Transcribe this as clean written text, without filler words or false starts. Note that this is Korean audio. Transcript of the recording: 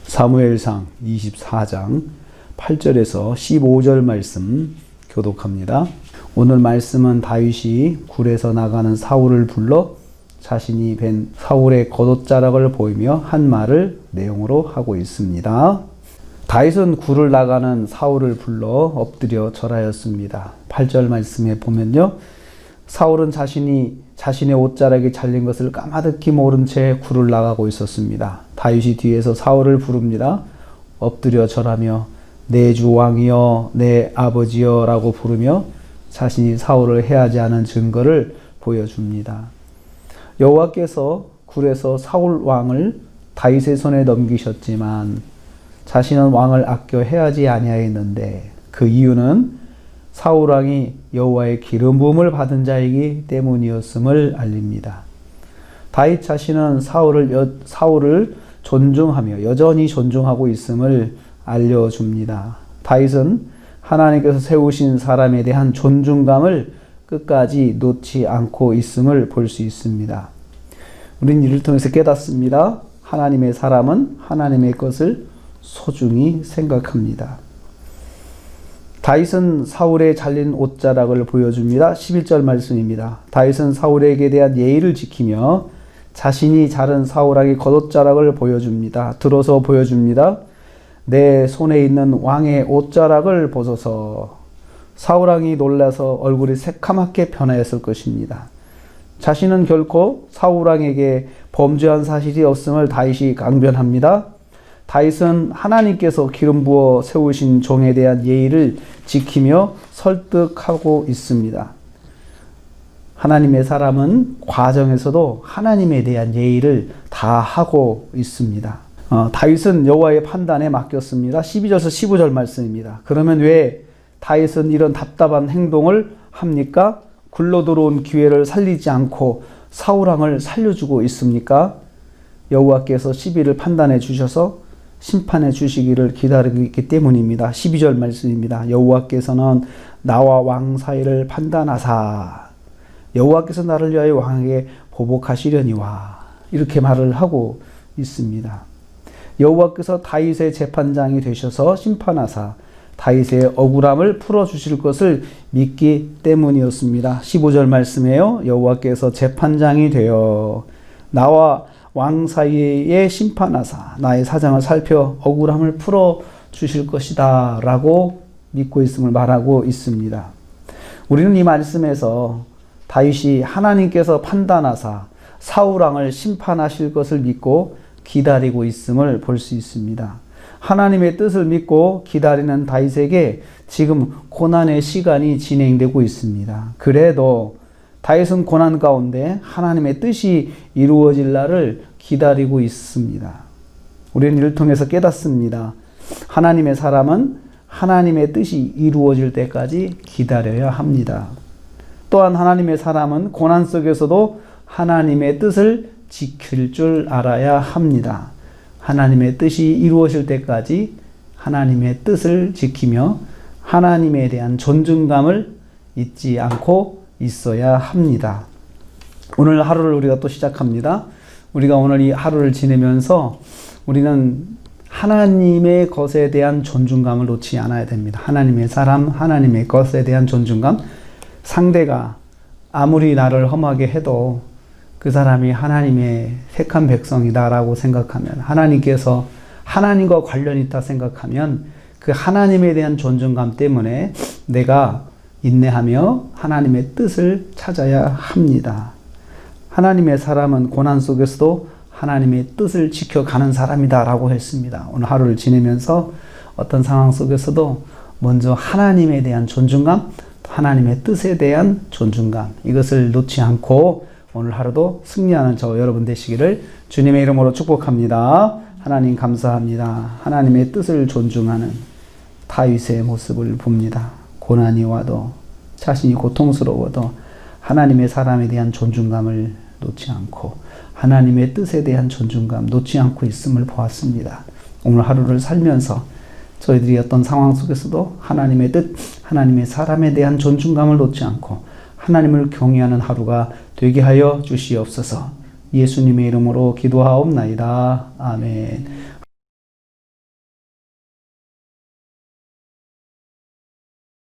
사무엘상 24장 8절에서 15절 말씀 교독합니다. 오늘 말씀은 다윗이 굴에서 나가는 사울을 불러 자신이 뵌 사울의 겉옷자락을 보이며 한 말을 내용으로 하고 있습니다. 다윗은 굴을 나가는 사울을 불러 엎드려 절하였습니다. 8절 말씀에 보면요, 사울은 자신의 옷자락이 잘린 것을 까마득히 모른 채 굴을 나가고 있었습니다. 다윗이 뒤에서 사울을 부릅니다. 엎드려 절하며 내 주 왕이여 내 아버지여 라고 부르며 자신이 사울을 해하지 않은 증거를 보여줍니다. 여호와께서 굴에서 사울 왕을 다윗의 손에 넘기셨지만 자신은 왕을 아껴 해하지 아니하였는데 그 이유는 사울 왕이 여호와의 기름 부음을 받은 자이기 때문이었음을 알립니다. 다윗 자신은 사울을 존중하며 여전히 존중하고 있음을 알려줍니다. 다윗은 하나님께서 세우신 사람에 대한 존중감을 끝까지 놓지 않고 있음을 볼 수 있습니다. 우리는 이를 통해서 깨닫습니다. 하나님의 사람은 하나님의 것을 소중히 생각합니다. 다윗은 사울의 잘린 옷자락을 보여줍니다. 11절 말씀입니다. 다윗은 사울에게 대한 예의를 지키며 자신이 자른 사울에게 겉옷자락을 보여줍니다. 들어서 보여줍니다. 내 손에 있는 왕의 옷자락을 보소서. 사울 왕이 놀라서 얼굴이 새카맣게 변하였을 것입니다. 자신은 결코 사울 왕에게 범죄한 사실이 없음을 다윗이 강변합니다. 다윗은 하나님께서 기름 부어 세우신 종에 대한 예의를 지키며 설득하고 있습니다. 하나님의 사람은 과정에서도 하나님에 대한 예의를 다 하고 있습니다. 다윗은 여호와의 판단에 맡겼습니다. 12절에서 15절 말씀입니다. 그러면 왜 다윗은 이런 답답한 행동을 합니까? 굴러 들어온 기회를 살리지 않고 사울 왕을 살려주고 있습니까? 여호와께서 시비를 판단해 주셔서 심판해 주시기를 기다리고 있기 때문입니다. 12절 말씀입니다. 여호와께서는 나와 왕 사이를 판단하사 여호와께서 나를 위하여 왕에게 보복하시려니와 이렇게 말을 하고 있습니다. 여호와께서 다윗의 재판장이 되셔서 심판하사 다윗의 억울함을 풀어주실 것을 믿기 때문이었습니다. 15절 말씀에요. 여호와께서 재판장이 되어 나와 왕 사이에 심판하사 나의 사정을 살펴 억울함을 풀어주실 것이다 라고 믿고 있음을 말하고 있습니다. 우리는 이 말씀에서 다윗이 하나님께서 판단하사 사울 왕을 심판하실 것을 믿고 기다리고 있음을 볼 수 있습니다. 하나님의 뜻을 믿고 기다리는 다윗에게 지금 고난의 시간이 진행되고 있습니다. 그래도 다윗은 고난 가운데 하나님의 뜻이 이루어질 날을 기다리고 있습니다. 우리는 이를 통해서 깨닫습니다. 하나님의 사람은 하나님의 뜻이 이루어질 때까지 기다려야 합니다. 또한 하나님의 사람은 고난 속에서도 하나님의 뜻을 지킬 줄 알아야 합니다. 하나님의 뜻이 이루어질 때까지 하나님의 뜻을 지키며 하나님에 대한 존중감을 잊지 않고 있어야 합니다. 오늘 하루를 우리가 또 시작합니다. 우리가 오늘 이 하루를 지내면서 우리는 하나님의 것에 대한 존중감을 놓지 않아야 됩니다. 하나님의 사람, 하나님의 것에 대한 존중감. 상대가 아무리 나를 험하게 해도 그 사람이 하나님의 택한 백성이다라고 생각하면, 하나님께서 하나님과 관련이 있다 생각하면 그 하나님에 대한 존중감 때문에 내가 인내하며 하나님의 뜻을 찾아야 합니다. 하나님의 사람은 고난 속에서도 하나님의 뜻을 지켜가는 사람이다 라고 했습니다. 오늘 하루를 지내면서 어떤 상황 속에서도 먼저 하나님에 대한 존중감, 하나님의 뜻에 대한 존중감, 이것을 놓지 않고 오늘 하루도 승리하는 저 여러분 되시기를 주님의 이름으로 축복합니다. 하나님 감사합니다. 하나님의 뜻을 존중하는 다윗의 모습을 봅니다. 고난이 와도 자신이 고통스러워도 하나님의 사람에 대한 존중감을 놓지 않고 하나님의 뜻에 대한 존중감 놓지 않고 있음을 보았습니다. 오늘 하루를 살면서 저희들이 어떤 상황 속에서도 하나님의 뜻, 하나님의 사람에 대한 존중감을 놓지 않고 하나님을 경외하는 하루가 되게 하여 주시옵소서. 예수님의 이름으로 기도하옵나이다. 아멘.